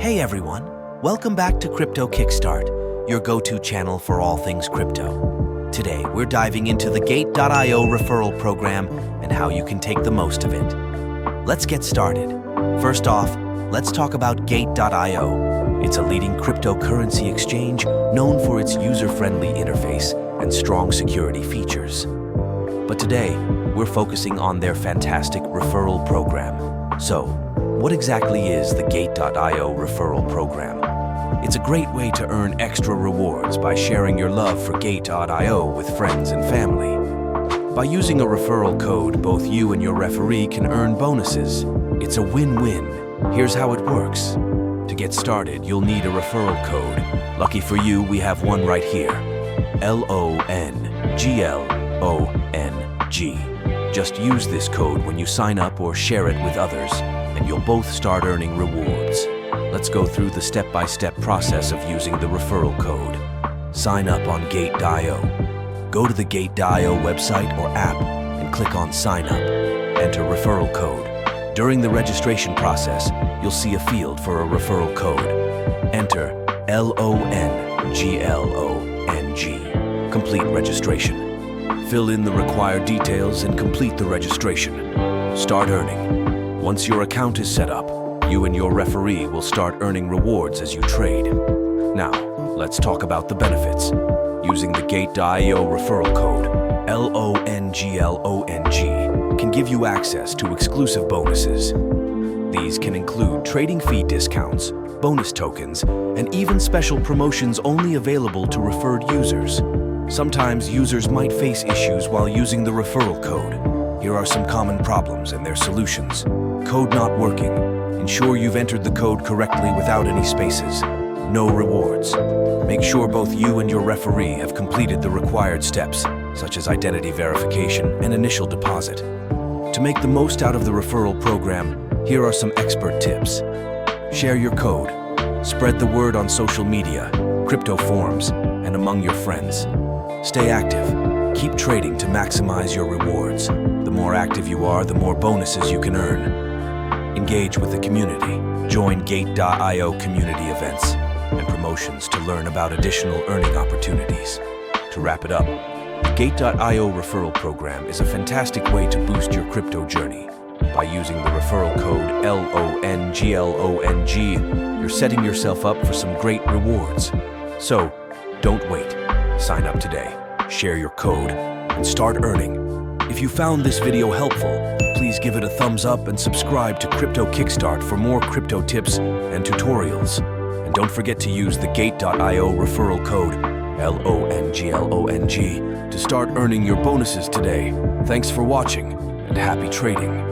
Hey everyone, welcome back to Crypto Kickstart, your go-to channel for all things crypto. Today, we're diving into the Gate.io referral program and how you can take the most of it. Let's get started. First off, let's talk about Gate.io. It's a leading cryptocurrency exchange known for its user-friendly interface and strong security features. But today, we're focusing on their fantastic referral program. So, what exactly is the Gate.io referral program? It's a great way to earn extra rewards by sharing your love for Gate.io with friends and family. By using a referral code, both you and your referee can earn bonuses. It's a win-win. Here's how it works. To get started, you'll need a referral code. Lucky for you, we have one right here. LONGLONG. Just use this code when you sign up or share it with others, and you'll both start earning rewards. Let's go through the step-by-step process of using the referral code. Sign up on Gate.io. Go to the Gate.io website or app and click on Sign Up. Enter referral code. During the registration process, you'll see a field for a referral code. Enter LONGLONG. Complete registration. Fill in the required details and complete the registration. Start earning. Once your account is set up, you and your referee will start earning rewards as you trade. Now, let's talk about the benefits. Using the Gate.io referral code, LONGLONG, can give you access to exclusive bonuses. These can include trading fee discounts, bonus tokens, and even special promotions only available to referred users. Sometimes users might face issues while using the referral code. Here are some common problems and their solutions. Code not working. Ensure you've entered the code correctly without any spaces. No rewards. Make sure both you and your referee have completed the required steps, such as identity verification and initial deposit. To make the most out of the referral program, here are some expert tips. Share your code. Spread the word on social media, crypto forums, and among your friends. Stay active. Keep trading to maximize your rewards. The more active you are, the more bonuses you can earn. Engage with the community. Join Gate.io community events and promotions to learn about additional earning opportunities. To wrap it up, the Gate.io referral program is a fantastic way to boost your crypto journey. By using the referral code LONGLONG, you're setting yourself up for some great rewards. So, don't wait. Sign up today, share your code, and start earning. If you found this video helpful, please give it a thumbs up and subscribe to Crypto Kickstart for more crypto tips and tutorials. And don't forget to use the Gate.io referral code LONGLONG to start earning your bonuses today. Thanks for watching and happy trading.